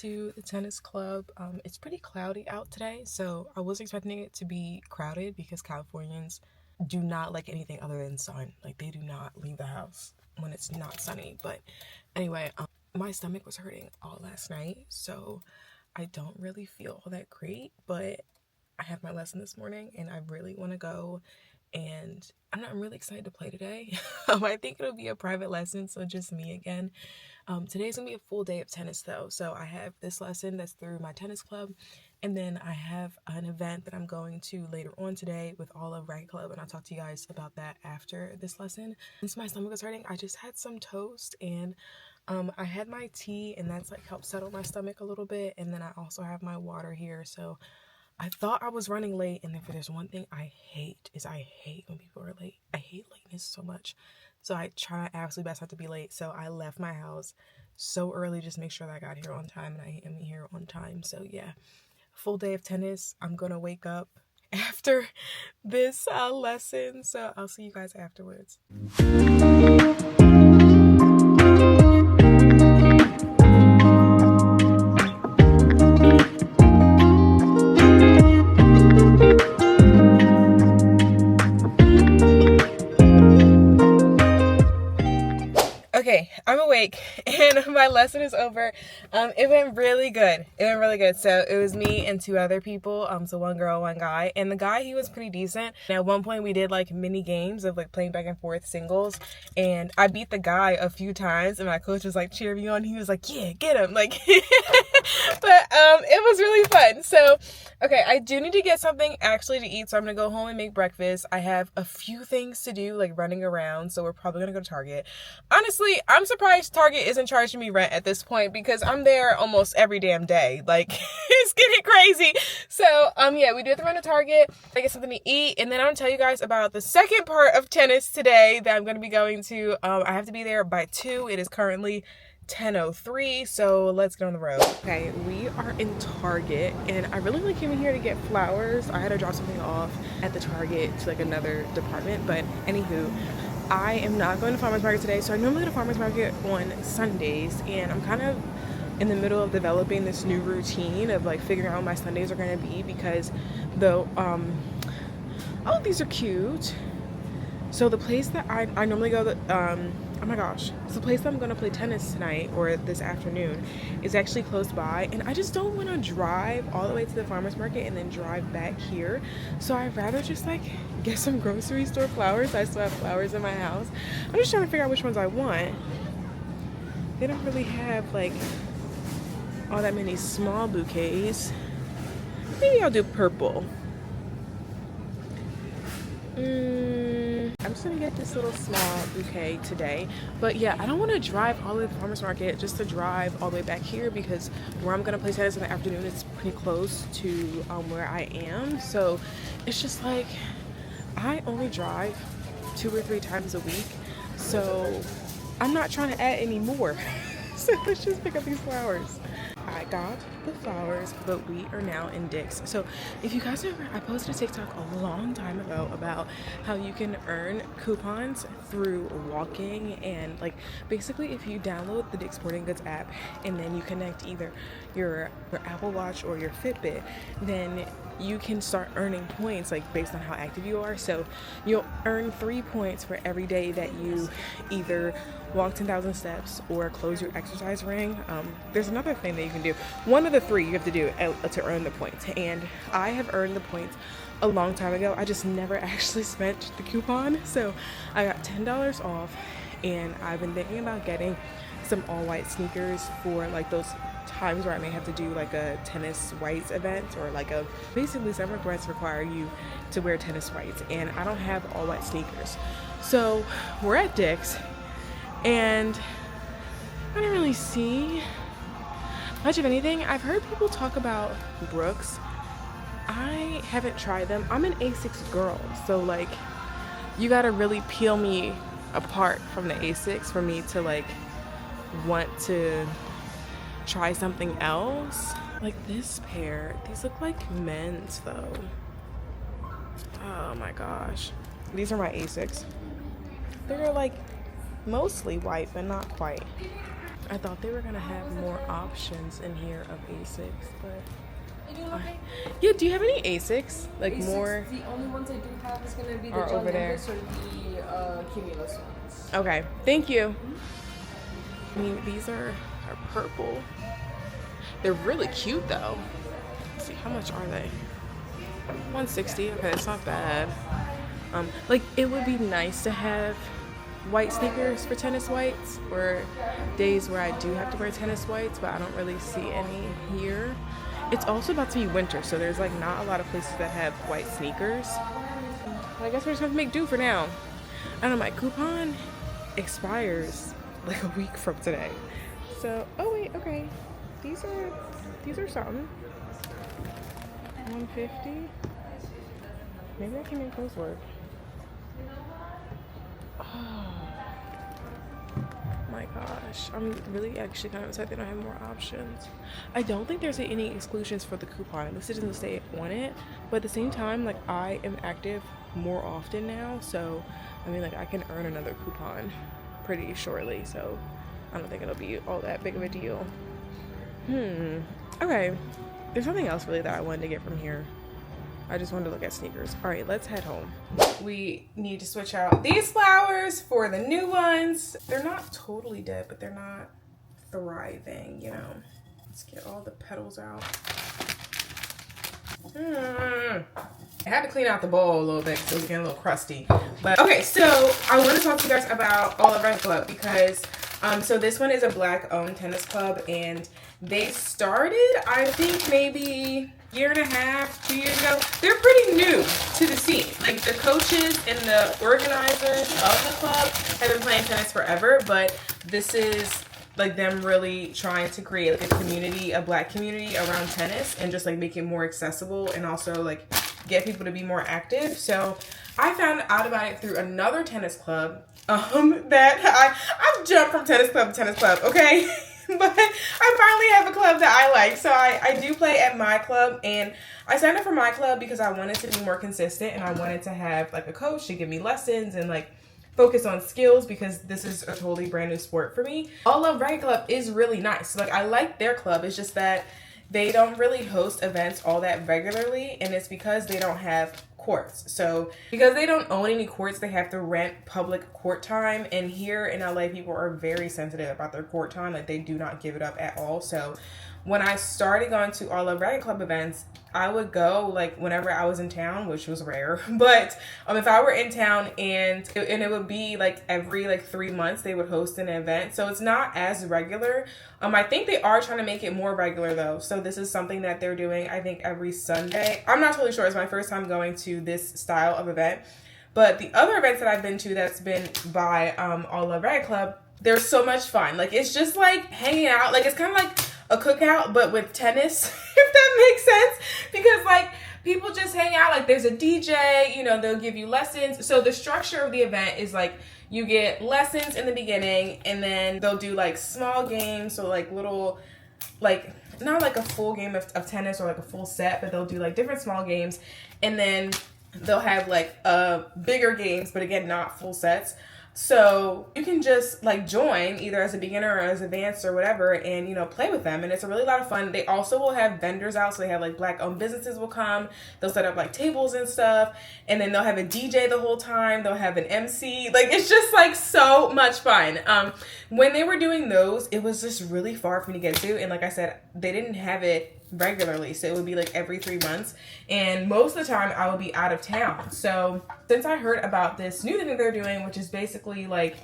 to the tennis club. It's pretty cloudy out today, so I was expecting it to be crowded because Californians do not like anything other than sun. Like, they do not leave the house when it's not sunny. But anyway, my stomach was hurting all last night, so I don't really feel all that great, but I have my lesson this morning and I really want to go, and I'm really excited to play today. I think it'll be a private lesson, so just me again. Today's gonna be a full day of tennis though, so I have this lesson that's through my tennis club, and then I have an event that I'm going to later on today with all of Racquet Club, and I'll talk to you guys about that after this lesson. Since my stomach is hurting, I just had some toast, and I had my tea, and that's like helped settle my stomach a little bit, and then I also have my water here. So I thought I was running late, and then there's one thing I hate when people are late. I hate lateness so much. So I try absolutely best not to be late. So I left my house so early just to make sure that I got here on time, and I am here on time. So yeah, full day of tennis. I'm gonna wake up after this lesson. So I'll see you guys afterwards. Okay, I'm awake and my lesson is over. It went really good. So it was me and two other people. So one girl, one guy, and the guy, he was pretty decent. And at one point we did like mini games of like playing back and forth singles, and I beat the guy a few times, and my coach was like cheering me on. He was like, yeah, get him, like. But it was really fun. So okay, I do need to get something actually to eat, so I'm gonna go home and make breakfast. I have a few things to do, like running around, so we're probably gonna go to Target. Honestly, I'm surprised Target isn't charging me rent at this point, because I'm there almost every damn day. Like, it's getting crazy. So yeah, we do have to run to Target. I get something to eat, and then I'm gonna tell you guys about the second part of tennis today that I'm gonna be going to. I have to be there by 2. It is currently 10:03, so let's get on the road. Okay, we are in Target, and I really only came in here to get flowers. I had to drop something off at the Target to like another department, but anywho, I am not going to farmer's market today. So I normally go to farmer's market on Sundays, and I'm kind of in the middle of developing this new routine of like figuring out what my Sundays are going to be, because though oh, these are cute. So the place that I normally go, oh my gosh, so the place that I'm going to play tennis tonight or this afternoon is actually close by, and I just don't want to drive all the way to the farmer's market and then drive back here. So I'd rather just like get some grocery store flowers. I still have flowers in my house. I'm just trying to figure out which ones I want. They don't really have like all that many small bouquets. Maybe I'll do purple. I'm just gonna get this little small bouquet today. But yeah, I don't want to drive all the way to the farmer's market just to drive all the way back here, because where I'm gonna play tennis in the afternoon is pretty close to where I am. So it's just like I only drive 2 or 3 times a week, so I'm not trying to add any more. So let's just pick up these flowers. I got the flowers, but we are now in Dick's. So if you guys remember, I posted a TikTok a long time ago about how you can earn coupons through walking, and like basically if you download the Dick's Sporting Goods app and then you connect either your Apple Watch or your Fitbit, then you can start earning points like based on how active you are. So you'll earn 3 points for every day that you either walk 10,000 steps or close your exercise ring. There's another thing that you can do. One of the 3 you have to do to earn the points, and I have earned the points a long time ago. I just never actually spent the coupon, so I got $10 off, and I've been thinking about getting some all white sneakers for like those times where I may have to do like a tennis whites event, or like a basically summer events require you to wear tennis whites, and I don't have all white sneakers. So we're at Dick's, and I didn't really see much of anything. I've heard people talk about Brooks. I haven't tried them. I'm an A6 girl, so like you gotta really peel me apart from the A6 for me to like want to try something else. Like this pair, these look like men's though. Oh my gosh, these are my Asics. They're like mostly white, but not quite. I thought they were gonna have more options in here of Asics, but yeah. Do you have any Asics? Like Asics, more? The only ones I do have is gonna be the Are John over there. Lewis or the Cumulus ones. Okay, thank you. I mean, these are purple. They're really cute though. Let's see, how much are they? 160. Okay, it's not bad. Like it would be nice to have white sneakers for tennis whites, or days where I do have to wear tennis whites, but I don't really see any here. It's also about to be winter, so there's like not a lot of places that have white sneakers. But I guess we're just gonna make do for now. I don't know, my coupon expires like a week from today. So, oh wait, okay. These are something. 150. Maybe I can make those work. Oh my gosh. I'm really actually kind of excited they don't have more options. I don't think there's any exclusions for the coupon. At least it doesn't say on it. But at the same time, like I am active more often now. So, I mean, like I can earn another coupon pretty shortly. So, I don't think it'll be all that big of a deal. Okay. There's nothing else really that I wanted to get from here. I just wanted to look at sneakers. All right, let's head home. We need to switch out these flowers for the new ones. They're not totally dead, but they're not thriving, you know. Let's get all the petals out. I had to clean out the bowl a little bit because it was getting a little crusty. But okay, so I want to talk to you guys about Racquet Club because so this one is a black-owned tennis club, and they started, I think, maybe year and a half, 2 years ago. They're pretty new to the scene. Like the coaches and the organizers of the club have been playing tennis forever, but this is like them really trying to create like a community, a black community around tennis, and just like make it more accessible and also like get people to be more active. So I found out about it through another tennis club that I've jumped from tennis club to tennis club, okay? But I finally have a club that I like. So I do play at my club, and I signed up for my club because I wanted to be more consistent, and I wanted to have like a coach to give me lessons and like focus on skills because this is a totally brand new sport for me. Racquet Club is really nice. Like I like their club. It's just that they don't really host events all that regularly, and it's because they don't have courts. So because they don't own any courts, they have to rent public court time, and here in LA people are very sensitive about their court time. Like they do not give it up at all. So when I started going to all of Racquet Club events, I would go like whenever I was in town, which was rare, but if I were in town, and it would be like every like 3 months they would host an event. So it's not as regular. I think they are trying to make it more regular though. So this is something that they're doing, I think, every Sunday. I'm not totally sure. It's my first time going to this style of event. But the other events that I've been to that's been by Racquet Club, they're so much fun. Like it's just like hanging out. Like it's kind of like a cookout, but with tennis, if that makes sense. Because like people just hang out. Like there's a DJ, you know, they'll give you lessons. So the structure of the event is like you get lessons in the beginning, and then they'll do like small games. So like little, like not like a full game of tennis or like a full set, but they'll do like different small games. And then they'll have like bigger games, but again, not full sets. So you can just like join either as a beginner or as advanced or whatever, and you know, play with them, and it's a really lot of fun. They also will have vendors out, so they have like black owned businesses will come, they'll set up like tables and stuff, and then they'll have a DJ the whole time, they'll have an MC. Like it's just like so much fun. When they were doing those, it was just really far for me to get to, and like I said, they didn't have it regularly, so it would be like every 3 months, and most of the time I would be out of town. So since I heard about this new thing that they're doing, which is basically like,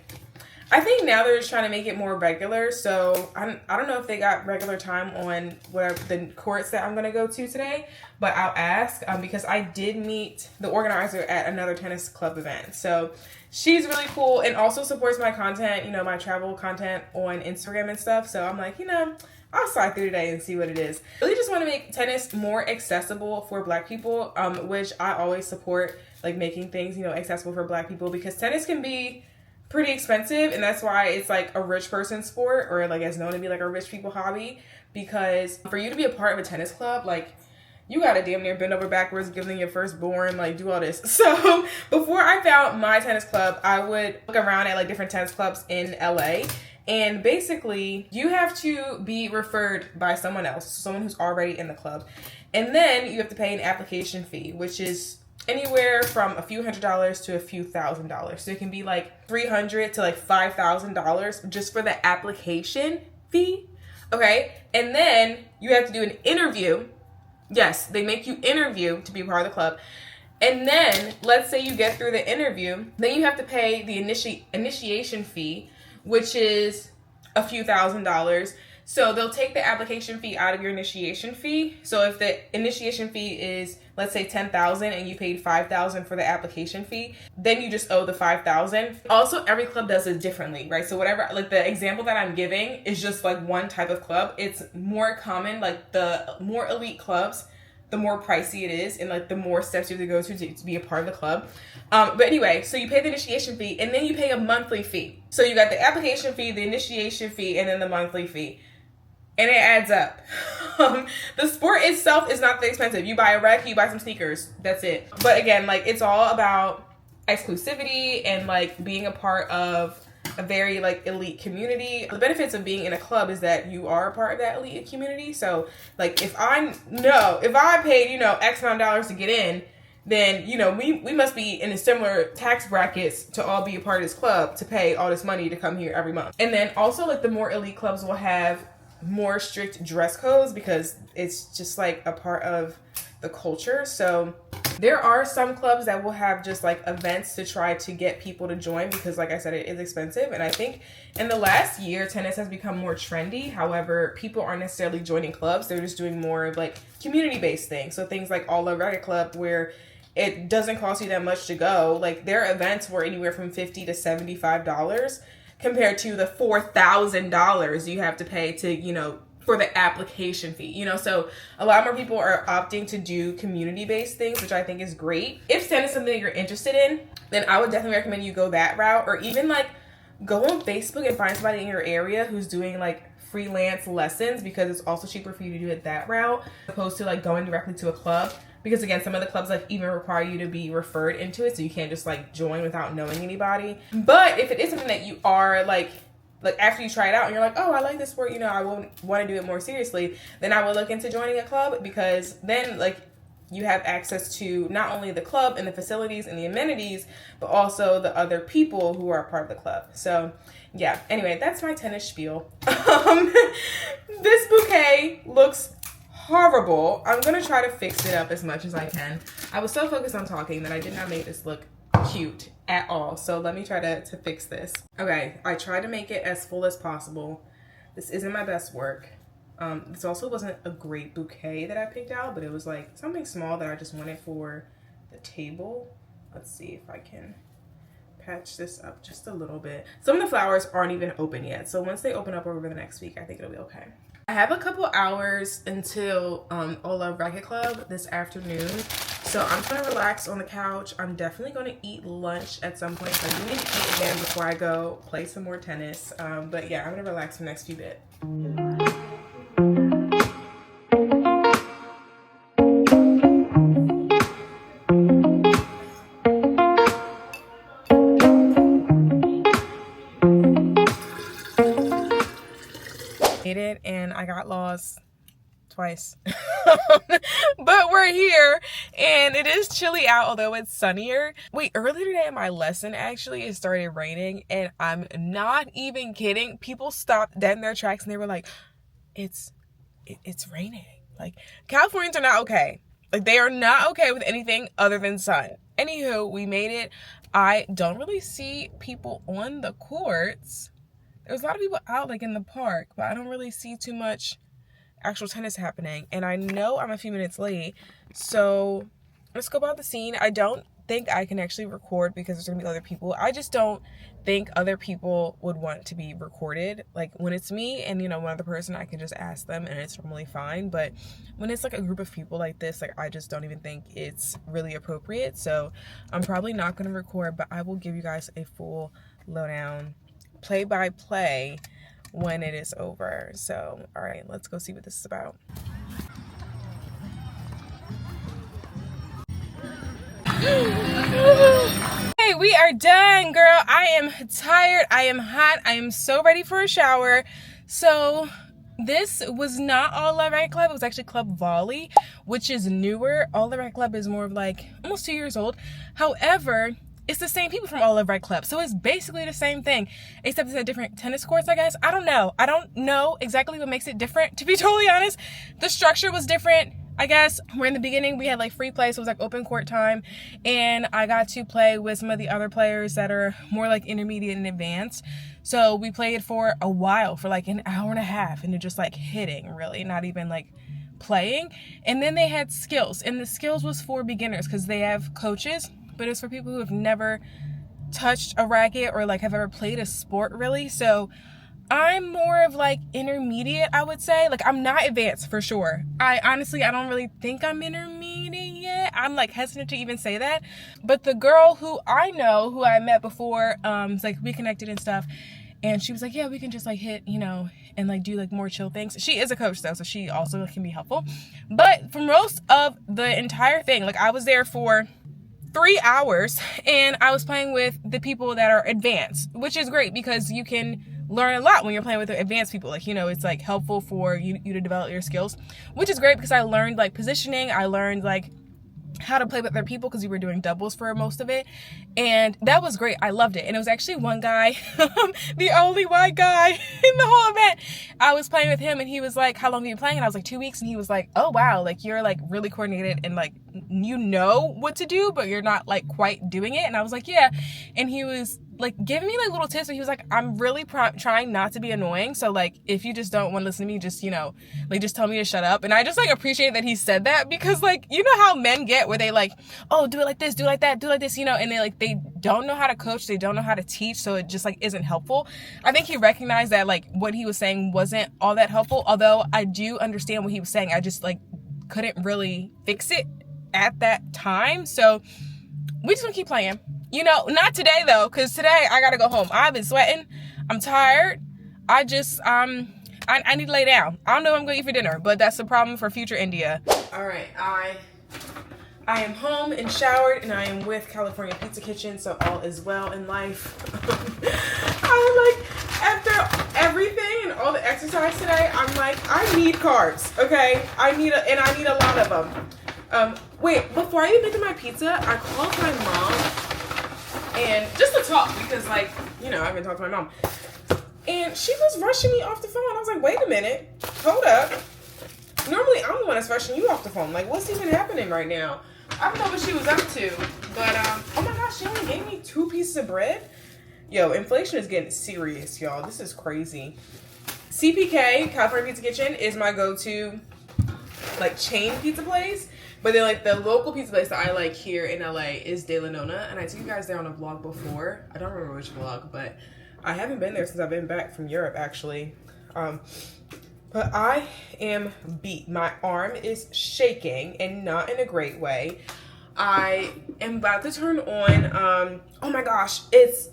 I think now they're just trying to make it more regular. So I don't know if they got regular time on whatever the courts that I'm going to go to today, but I'll ask because I did meet the organizer at another tennis club event. So she's really cool and also supports my content, you know, my travel content on Instagram and stuff. So I'm like, you know, I'll slide through today and see what it is. I really just want to make tennis more accessible for black people, which I always support, like making things, you know, accessible for black people, because tennis can be pretty expensive, and that's why it's like a rich person sport, or like it's known to be like a rich people hobby, because for you to be a part of a tennis club, like you gotta damn near bend over backwards, give them your firstborn, like do all this. So before I found my tennis club, I would look around at like different tennis clubs in LA. And basically, you have to be referred by someone else, someone who's already in the club. And then you have to pay an application fee, which is anywhere from a few $100s to a few $1,000s. So it can be like $300 to like $5,000 just for the application fee. Okay. And then you have to do an interview. Yes, they make you interview to be a part of the club. And then let's say you get through the interview, then you have to pay the initiation fee, which is a few $1,000s. So they'll take the application fee out of your initiation fee. So if the initiation fee is, let's say $10,000 and you paid $5,000 for the application fee, then you just owe the $5,000. Also, every club does it differently, right? So whatever, like the example that I'm giving is just like one type of club. It's more common, like the more elite clubs, the more pricey it is, and like the more steps you have to go to be a part of the club. But anyway, so you pay the initiation fee and then you pay a monthly fee. So you got the application fee, the initiation fee, and then the monthly fee. And it adds up. The sport itself is not that expensive. You buy a racket, you buy some sneakers, that's it. But again, like it's all about exclusivity and like being a part of a very like elite community. The benefits of being in a club is that you are a part of that elite community. So like if I paid, you know, X amount of dollars to get in, then, you know, we must be in a similar tax brackets to all be a part of this club to pay all this money to come here every month. And then also like the more elite clubs will have more strict dress codes because it's just like a part of the culture. So there are some clubs that will have just like events to try to get people to join because like I said, it is expensive. And I think in the last year, tennis has become more trendy. However, people aren't necessarily joining clubs. They're just doing more of like community-based things. So things like Racquet Club where it doesn't cost you that much to go. Like their events were anywhere from $50 to $75 compared to the $4,000 you have to pay to, you know, for the application fee, you know. So a lot more people are opting to do community-based things, which I think is great. If tennis is something you're interested in, then I would definitely recommend you go that route, or even like go on Facebook and find somebody in your area who's doing like freelance lessons, because it's also cheaper for you to do it that route opposed to like going directly to a club. Because again, some of the clubs like even require you to be referred into it, so you can't just like join without knowing anybody. But if it is something that you are like after you try it out and you're like, oh, I like this sport, you know, I won't want to do it more seriously, then I would look into joining a club, because then like you have access to not only the club and the facilities and the amenities, but also the other people who are a part of the club. So yeah, anyway, that's my tennis spiel. This bouquet looks horrible. I'm gonna try to fix it up as much as I can. I was so focused on talking that I did not make this look cute at all. So let me try to fix this. Okay, I tried to make it as full as possible. This isn't my best work. This also wasn't a great bouquet that I picked out, but it was like something small that I just wanted for the table. Let's see if I can patch this up just a little bit. Some of the flowers aren't even open yet, so once they open up over the next week, I think it'll be okay. I have a couple hours until Racquet Club this afternoon, so I'm just gonna relax on the couch. I'm definitely gonna eat lunch at some point, so I do need to eat again before I go play some more tennis. But yeah, I'm gonna relax for the next few bits. It, and I got lost twice. But we're here and it is chilly out, although it's sunnier. Wait, earlier today in my lesson actually it started raining, and I'm not even kidding. People stopped dead in their tracks and they were like, it's raining. Like, Californians are not okay. Like, they are not okay with anything other than sun. Anywho, we made it. I don't really see people on the courts. There's a lot of people out like in the park, but I don't really see too much actual tennis happening. And I know I'm a few minutes late, so let's go about the scene. I don't think I can actually record because there's gonna be other people. I just don't think other people would want to be recorded. Like when it's me and, you know, one other person, I can just ask them and it's normally fine. But when it's like a group of people like this, like I just don't even think it's really appropriate. So I'm probably not gonna record, but I will give you guys a full lowdown, play by play, when it is over. So all right, let's go see what this is about. Hey, we are done, girl. I am tired. I am hot. I am so ready for a shower. So this was not All the Racquet Club. It was actually Club Volley, which is newer. All the Racquet Club is more of like almost 2 years old. However, it's the same people from All the Racquet Club. So it's basically the same thing, except it's at different tennis courts, I guess. I don't know. I don't know exactly what makes it different, to be totally honest. The structure was different. I guess we're in the beginning, we had like free play, so it was like open court time, and I got to play with some of the other players that are more like intermediate and advanced. So we played for a while, for like an hour and a half, and they're just like hitting, really, not even like playing. And then they had skills, and the skills was for beginners because they have coaches, but it's for people who have never touched a racket or like have ever played a sport, really. So I'm more of like intermediate, I would say. Like, I'm not advanced for sure. I don't really think I'm intermediate yet. I'm like hesitant to even say that. But the girl who I know, who I met before, is like we connected and stuff. And she was like, yeah, we can just like hit, you know, and like do like more chill things. She is a coach though, so she also can be helpful. But for most of the entire thing, like I was there for 3 hours and I was playing with the people that are advanced, which is great because you can learn a lot when you're playing with advanced people. Like, you know, it's like helpful for you to develop your skills, which is great because I learned like positioning. I learned like how to play with other people because we were doing doubles for most of it, and that was great. I loved it. And it was actually one guy, the only white guy in the whole event. I was playing with him and he was like, how long have you been playing? And I was like, 2 weeks. And he was like, oh wow, like you're like really coordinated and like you know what to do, but you're not like quite doing it. And I was like, yeah. And he was like giving me like little tips, but he was like, I'm really trying not to be annoying, so like if you just don't want to listen to me, just, you know, like just tell me to shut up. And I just like appreciate that he said that, because like, you know how men get where they like, oh, do it like this, do it like that, do it like this, you know, and they don't know how to coach, they don't know how to teach, so it just like isn't helpful. I think he recognized that like what he was saying wasn't all that helpful, although I do understand what he was saying. I just like couldn't really fix it at that time, so we just gonna keep playing. You know, not today though, because today I gotta go home. I've been sweating. I'm tired. I just, I need to lay down. I don't know what I'm gonna eat for dinner, but that's the problem for future India. All right, I am home and showered, and I am with California Pizza Kitchen, so all is well in life. I'm like, after everything and all the exercise today, I'm like, I need carbs, okay? I need a lot of them. Wait, before I even make my pizza, I called my mom. And just to talk, because like, you know, I've been talking to my mom. And she was rushing me off the phone. I was like, wait a minute, hold up. Normally I'm the one that's rushing you off the phone. Like, what's even happening right now? I don't know what she was up to, but oh my gosh, she only gave me 2 pieces of bread. Yo, inflation is getting serious, y'all. This is crazy. CPK, California Pizza Kitchen, is my go-to like chain pizza place. But then like the local pizza place that I like here in LA is De La Nonna, and I took you guys there on a vlog before. I don't remember which vlog, but I haven't been there since I've been back from Europe, actually. But I am beat. My arm is shaking, and not in a great way. I am about to turn on, oh my gosh, it's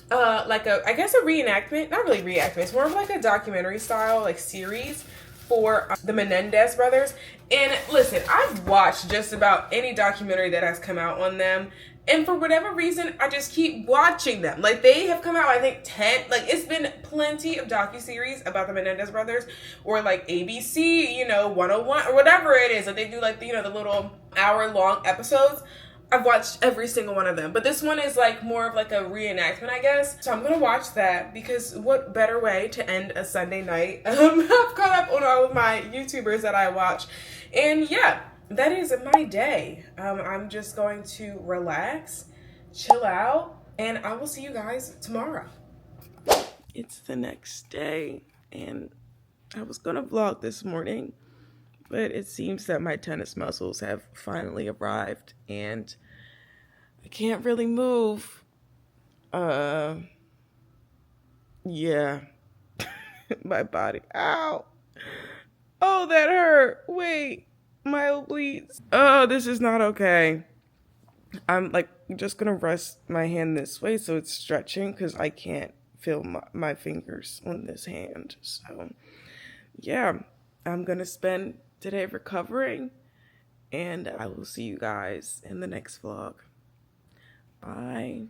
like I guess a reenactment, not really reenactment, it's more of like a documentary style like series for the Menendez brothers. And listen, I've watched just about any documentary that has come out on them, and for whatever reason I just keep watching them. Like, they have come out, I think 10, like it's been plenty of docuseries about the Menendez brothers, or like ABC, you know, 101 or whatever it is that they do, like, you know, the little hour-long episodes. I've watched every single one of them, but this one is like more of like a reenactment, I guess. So I'm gonna watch that, because what better way to end a Sunday night? I've caught up on all of my YouTubers that I watch, and yeah, that is my day. I'm just going to relax, chill out, and I will see you guys tomorrow. It's the next day, and I was gonna vlog this morning, but it seems that my tennis muscles have finally arrived, and I can't really move. Yeah. My body. Ow. Oh, that hurt. Wait. My obliques. Oh, this is not okay. I'm like just gonna rest my hand this way so it's stretching, because I can't feel my fingers on this hand. So yeah, I'm gonna spend today recovering, and I will see you guys in the next vlog. Bye.